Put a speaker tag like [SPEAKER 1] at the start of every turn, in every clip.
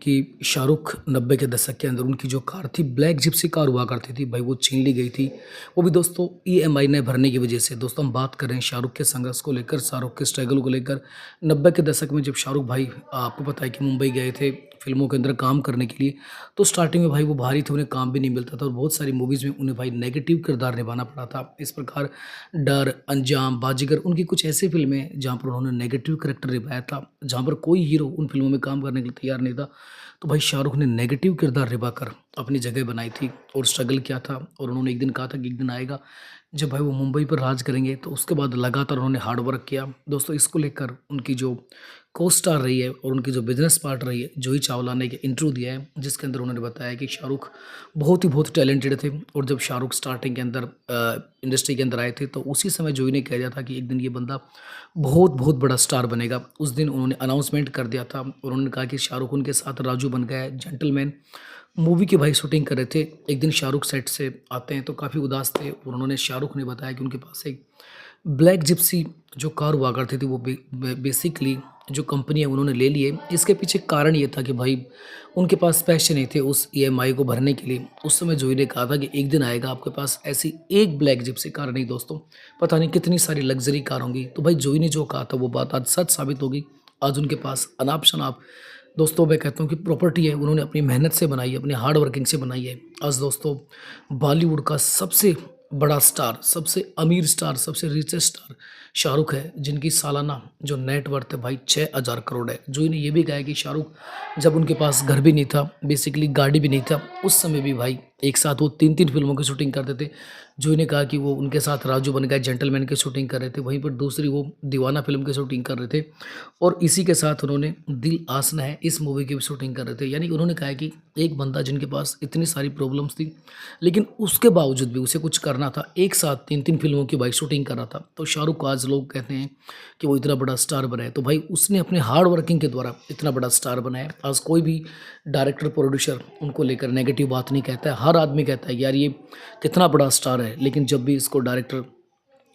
[SPEAKER 1] कि शाहरुख 90 के दशक के अंदर उनकी जो कार थी ब्लैक जिप्सी कार हुआ करती थी भाई, वो छीन ली गई थी। वो भी दोस्तों ईएमआई नहीं भरने की वजह से। दोस्तों हम बात कर रहे हैं शाहरुख के संघर्ष को लेकर, शाहरुख के स्ट्रगल को लेकर। 90 के दशक में जब शाहरुख भाई, आपको पता है कि मुंबई गए थे फिल्मों के अंदर काम करने के लिए, तो स्टार्टिंग में भाई वो बाहर ही थे, उन्हें काम भी नहीं मिलता था और बहुत सारी मूवीज़ में उन्हें भाई नेगेटिव किरदार निभाना पड़ा था। इस प्रकार डर, अंजाम, बाजीगर, उनकी कुछ ऐसी फिल्में जहाँ पर उन्होंने नेगेटिव कैरेक्टर निभाया था, जहाँ पर कोई हीरो उन फिल्मों में काम करने के लिए तैयार नहीं था। तो भाई शाहरुख ने नेगेटिव किरदार निभाकर अपनी जगह बनाई थी और स्ट्रगल किया था। और उन्होंने एक दिन कहा था कि एक दिन आएगा जब भाई वो मुंबई पर राज करेंगे। तो उसके बाद लगातार उन्होंने हार्ड वर्क किया। दोस्तों इसको लेकर उनकी जो को स्टार रही है और उनकी जो बिजनेस पार्टनर रही है जूही चावला ने एक इंटरव्यू दिया है, जिसके अंदर उन्होंने बताया कि शाहरुख बहुत टैलेंटेड थे। और जब शाहरुख स्टार्टिंग के अंदर इंडस्ट्री के अंदर आए थे, तो उसी समय जूही ने कह दिया था कि एक दिन ये बंदा बहुत बड़ा स्टार बनेगा। उस दिन उन्होंने अनाउंसमेंट कर दिया था और उन्होंने कहा कि शाहरुख उनके साथ राजू बन गया है। जेंटलमैन मूवी की भाई शूटिंग कर रहे थे। एक दिन शाहरुख सेट से आते हैं तो काफ़ी उदास थे और उन्होंने, शाहरुख ने बताया कि उनके पास एक ब्लैक जिप्सी जो कार हुआ करती थी, वो बेसिकली जो कंपनी है उन्होंने ले ली है। इसके पीछे कारण ये था कि भाई उनके पास पैसे नहीं थे उस ईएमआई को भरने के लिए। उस समय जूही ने कहा था कि एक दिन आएगा आपके पास ऐसी एक ब्लैक जिप्सी कार नहीं दोस्तों, पता नहीं कितनी सारी लग्जरी कार होंगी। तो भाई जूही ने जो कहा था वो बात आज सच साबित होगी। आज उनके पास अनाप शनाप, दोस्तों मैं कहता हूँ कि प्रॉपर्टी है, उन्होंने अपनी मेहनत से बनाई है, अपनी हार्ड वर्किंग से बनाई है। आज दोस्तों बॉलीवुड का सबसे बड़ा स्टार, सबसे अमीर स्टार, सबसे रिचेस्ट स्टार शाहरुख है, जिनकी सालाना जो नेट वर्थ है भाई 6000 करोड़ है। जो इन्हें ये भी कहा है कि शाहरुख जब उनके पास घर भी नहीं था, बेसिकली गाड़ी भी नहीं था, उस समय भी भाई एक साथ वो 3 फिल्मों की शूटिंग करते थे। जो इन्हें कहा कि वो उनके साथ राजू बन गए जेंटलमैन की शूटिंग कर रहे थे, वहीं पर दूसरी वो दीवाना फिल्म की शूटिंग कर रहे थे और इसी के साथ उन्होंने दिल आसना है इस मूवी की भी शूटिंग कर रहे थे। यानी उन्होंने कहा है कि एक बंदा जिनके पास इतनी सारी प्रॉब्लम्स थी, लेकिन उसके बावजूद भी उसे कुछ करना था, एक साथ 3 फिल्मों की भाई शूटिंग कर रहा था। तो शाहरुख को आज लोग कहते हैं कि वो इतना बड़ा स्टार बना है, तो भाई उसने अपने हार्ड वर्किंग के द्वारा इतना बड़ा स्टार बनाया। आज कोई भी डायरेक्टर, प्रोड्यूसर उनको लेकर नेगेटिव बात नहीं कहता है। हर आदमी कहता है यार ये कितना बड़ा स्टार है, लेकिन जब भी इसको डायरेक्टर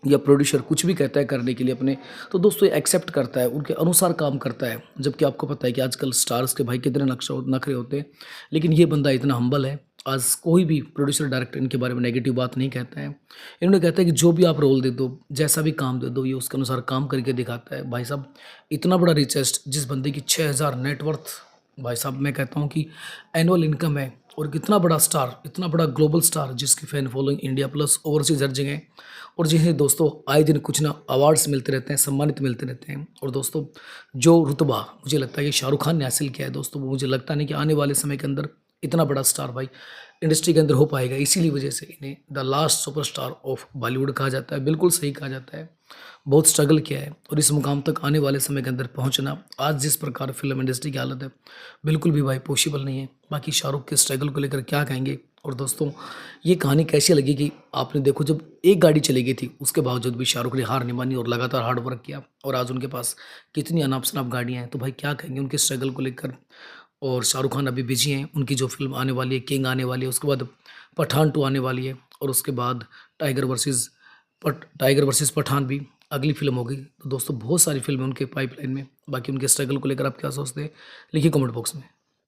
[SPEAKER 1] या प्रोड्यूसर कुछ भी कहता है करने के लिए अपने, तो दोस्तों ये एक्सेप्ट करता है, उनके अनुसार काम करता है। जबकि आपको पता है कि आजकल स्टार्स के भाई कितने नखरे होते हैं, लेकिन ये बंदा इतना हम्बल है। आज कोई भी प्रोड्यूसर, डायरेक्टर इनके बारे में नेगेटिव बात नहीं कहता है। इन्होंने कहता है कि जो भी आप रोल दे दो, जैसा भी काम दे दो, ये उसके अनुसार काम करके दिखाता है। भाई साहब इतना बड़ा रिचेस्ट, जिस बंदे की 6000 नेटवर्थ, भाई साहब मैं कहता हूँ कि एनुअल इनकम है, और कितना बड़ा स्टार, इतना बड़ा ग्लोबल स्टार, जिसकी fan following India plus overseas हर जगह है, और जिन्हें दोस्तों आए दिन कुछ ना अवार्ड्स मिलते रहते हैं, सम्मानित मिलते रहते हैं। और दोस्तों जो रुतबा मुझे लगता है कि शाहरुख खान ने हासिल किया है दोस्तों, वो मुझे लगता नहीं कि आने वाले समय के अंदर इतना बड़ा स्टार भाई इंडस्ट्री के अंदर हो पाएगा। इसीलिए वजह से इन्हें the last superstar of Bollywood कहा जाता है। बिल्कुल सही कहा जाता है। बहुत स्ट्रगल किया है और इस मुकाम तक आने वाले समय के अंदर पहुंचना, आज जिस प्रकार फिल्म इंडस्ट्री की हालत है, बिल्कुल भी भाई पॉसिबल नहीं है। बाकी शाहरुख के स्ट्रगल को लेकर क्या कहेंगे। और दोस्तों ये कहानी कैसी लगी कि आपने देखो, जब एक गाड़ी चली गई थी उसके बावजूद भी शाहरुख ने हार नहीं मानी और लगातार हार्ड वर्क किया, और आज उनके पास कितनी अनाप शनाप गाड़ियाँ हैं। तो भाई क्या कहेंगे उनके स्ट्रगल को लेकर। और शाहरुख खान अभी बिजी हैं, उनकी जो फिल्म आने वाली है किंग आने वाली है, उसके बाद पठान 2 आने वाली है, और उसके बाद टाइगर वर्सेस पठान भी अगली फिल्म होगी। तो दोस्तों बहुत सारी फिल्में उनके पाइपलाइन में। बाकी उनके स्ट्रगल को लेकर आप क्या सोचते हैं, लिखिए कमेंट बॉक्स में।